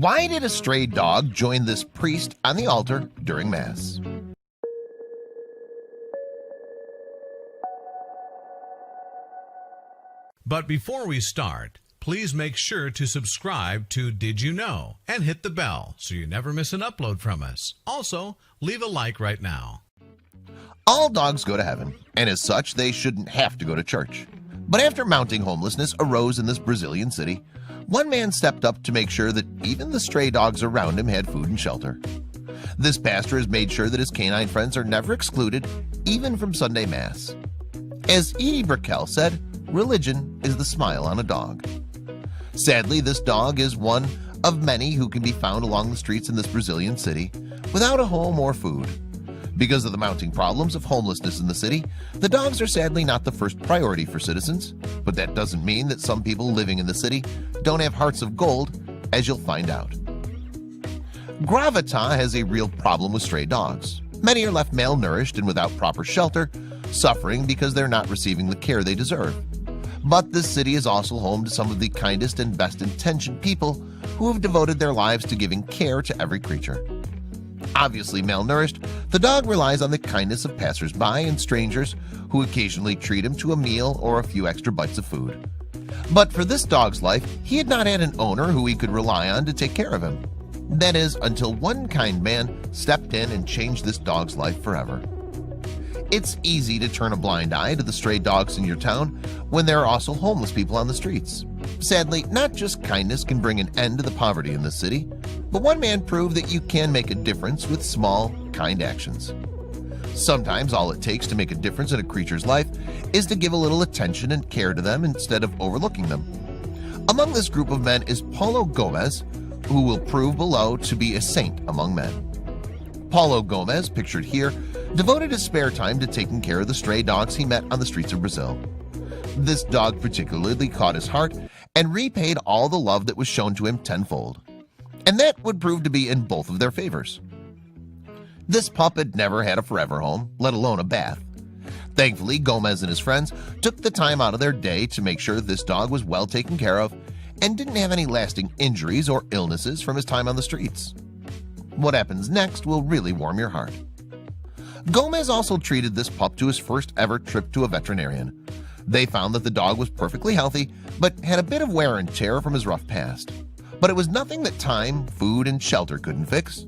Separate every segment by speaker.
Speaker 1: Why did a stray dog join this priest on the altar during Mass?
Speaker 2: But before we start, please make sure to subscribe to Did You Know and hit the bell so you never miss an upload from us. Also, leave a like right now.
Speaker 1: All dogs go to heaven, and as such, they shouldn't have to go to church. But after mounting homelessness arose in this Brazilian city, one man stepped up to make sure that even the stray dogs around him had food and shelter. This pastor has made sure that his canine friends are never excluded, even from Sunday Mass. As Edie Brickell said, religion is the smile on a dog. Sadly, this dog is one of many who can be found along the streets in this Brazilian city without a home or food. Because of the mounting problems of homelessness in the city, the dogs are sadly not the first priority for citizens, but that doesn't mean that some people living in the city don't have hearts of gold, as you'll find out. Gravatá has a real problem with stray dogs. Many are left malnourished and without proper shelter, suffering because they're not receiving the care they deserve. But this city is also home to some of the kindest and best intentioned people who have devoted their lives to giving care to every creature. Obviously malnourished, the dog relies on the kindness of passers-by and strangers who occasionally treat him to a meal or a few extra bites of food. But for this dog's life, he had not had an owner who he could rely on to take care of him. That is, until one kind man stepped in and changed this dog's life forever. It's easy to turn a blind eye to the stray dogs in your town when there are also homeless people on the streets. Sadly, not just kindness can bring an end to the poverty in the city, but one man proved that you can make a difference with small, kind actions. Sometimes all it takes to make a difference in a creature's life is to give a little attention and care to them instead of overlooking them. Among this group of men is Paulo Gomes, who will prove below to be a saint among men. Paulo Gomes, pictured here, devoted his spare time to taking care of the stray dogs he met on the streets of Brazil. This dog particularly caught his heart and repaid all the love that was shown to him tenfold. And that would prove to be in both of their favors. This pup had never had a forever home, let alone a bath. Thankfully, Gomes and his friends took the time out of their day to make sure this dog was well taken care of and didn't have any lasting injuries or illnesses from his time on the streets. What happens next will really warm your heart. Gomes also treated this pup to his first ever trip to a veterinarian. They found that the dog was perfectly healthy, but had a bit of wear and tear from his rough past. But it was nothing that time, food, and shelter couldn't fix.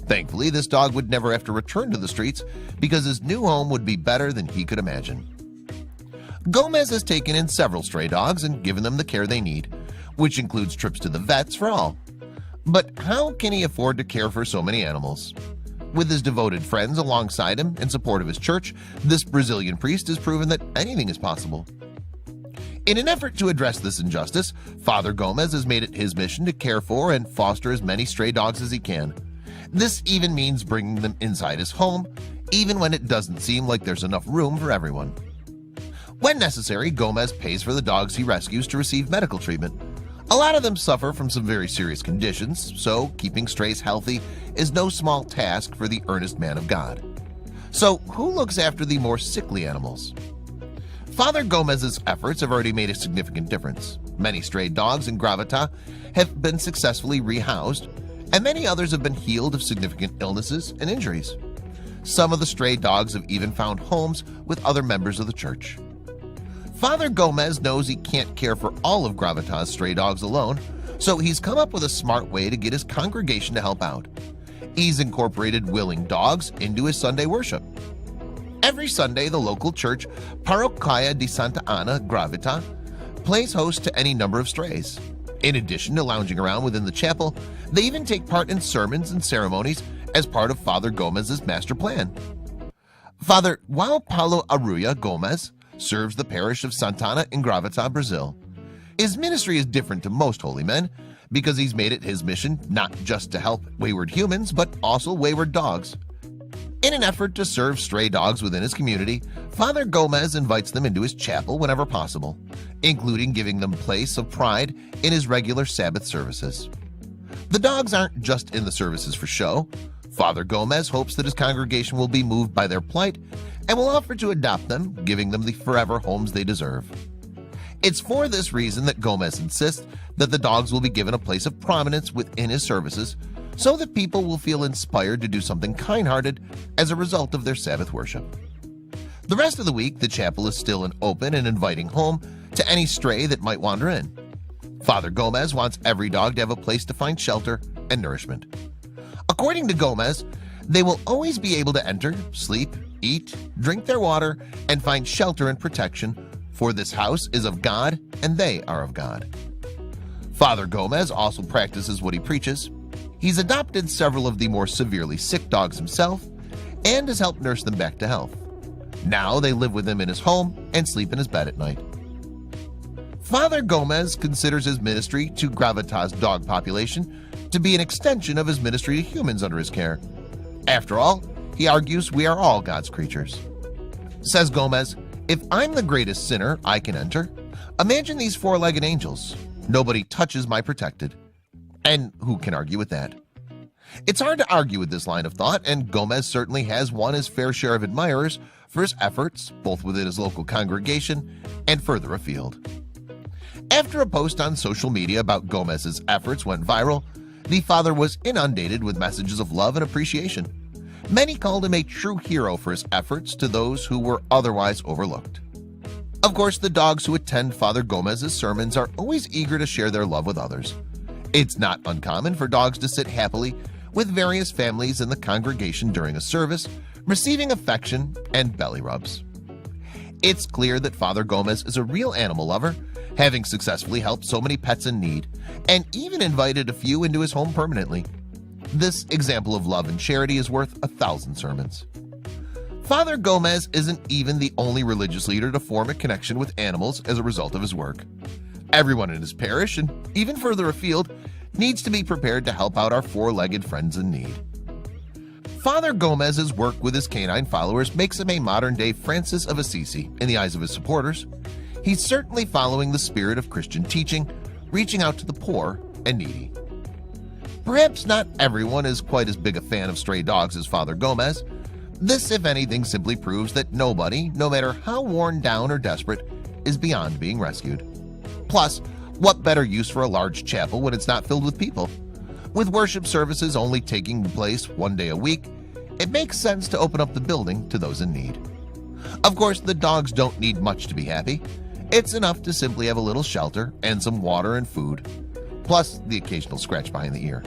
Speaker 1: Thankfully, this dog would never have to return to the streets because his new home would be better than he could imagine. Gomes has taken in several stray dogs and given them the care they need, which includes trips to the vets for all. But how can he afford to care for so many animals? With his devoted friends alongside him in support of his church, this Brazilian priest has proven that anything is possible. In an effort to address this injustice, Father Gomes has made it his mission to care for and foster as many stray dogs as he can. This even means bringing them inside his home, even when it doesn't seem like there's enough room for everyone. When necessary, Gomes pays for the dogs he rescues to receive medical treatment. A lot of them suffer from some very serious conditions, so keeping strays healthy is no small task for the earnest man of God. So who looks after the more sickly animals? Father Gomes's efforts have already made a significant difference. Many stray dogs in Gravatá have been successfully rehoused, and many others have been healed of significant illnesses and injuries. Some of the stray dogs have even found homes with other members of the church. Father Gomes knows he can't care for all of Gravatá's stray dogs alone, so he's come up with a smart way to get his congregation to help out. He's incorporated willing dogs into his Sunday worship. Every Sunday, the local church, Paroquia de Santa Ana, Gravatá, plays host to any number of strays. In addition to lounging around within the chapel, they even take part in sermons and ceremonies as part of Father Gomes's master plan. Father João Paulo Aruia Gomes serves the parish of Santana in Gravatá, Brazil. His ministry is different to most holy men because he's made it his mission not just to help wayward humans, but also wayward dogs. In an effort to serve stray dogs within his community, Father Gomes invites them into his chapel whenever possible, including giving them place of pride in his regular Sabbath services. The dogs aren't just in the services for show. Father Gomes hopes that his congregation will be moved by their plight and will offer to adopt them, giving them the forever homes they deserve. It's for this reason that Gomez insists that the dogs will be given a place of prominence within his services so that people will feel inspired to do something kind-hearted as a result of their Sabbath worship. The rest of the week, the chapel is still an open and inviting home to any stray that might wander in. Father Gomez wants every dog to have a place to find shelter and nourishment. According to Gomez, they will always be able to enter, sleep, eat, drink their water, and find shelter and protection, for this house is of God and they are of God. Father Gomez also practices what he preaches. He's adopted several of the more severely sick dogs himself and has helped nurse them back to health. Now they live with him in his home and sleep in his bed at night. Father Gomez considers his ministry to Gravitas dog population to be an extension of his ministry to humans under his care. After all, he argues we are all God's creatures. Says Gomez, "If I'm the greatest sinner I can enter, imagine these four-legged angels. Nobody touches my protected." And who can argue with that? It's hard to argue with this line of thought, and Gomez certainly has won his fair share of admirers for his efforts, both within his local congregation and further afield. After a post on social media about Gomez's efforts went viral, the father was inundated with messages of love and appreciation. Many called him a true hero for his efforts to those who were otherwise overlooked. Of course, the dogs who attend Father Gomez's sermons are always eager to share their love with others. It's not uncommon for dogs to sit happily with various families in the congregation during a service, receiving affection and belly rubs. It's clear that Father Gomez is a real animal lover, having successfully helped so many pets in need, and even invited a few into his home permanently. This example of love and charity is worth 1,000 sermons. Father Gomez isn't even the only religious leader to form a connection with animals as a result of his work. Everyone in his parish, and even further afield, needs to be prepared to help out our four-legged friends in need. Father Gomez's work with his canine followers makes him a modern-day Francis of Assisi in the eyes of his supporters. He's certainly following the spirit of Christian teaching, reaching out to the poor and needy. Perhaps not everyone is quite as big a fan of stray dogs as Father Gomez. This, if anything, simply proves that nobody, no matter how worn down or desperate, is beyond being rescued. Plus, what better use for a large chapel when it's not filled with people? With worship services only taking place one day a week, it makes sense to open up the building to those in need. Of course, the dogs don't need much to be happy. It's enough to simply have a little shelter and some water and food, plus the occasional scratch behind the ear.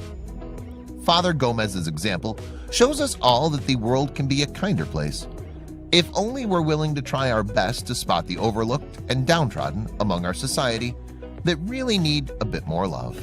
Speaker 1: Father Gomez's example shows us all that the world can be a kinder place, if only we're willing to try our best to spot the overlooked and downtrodden among our society that really need a bit more love.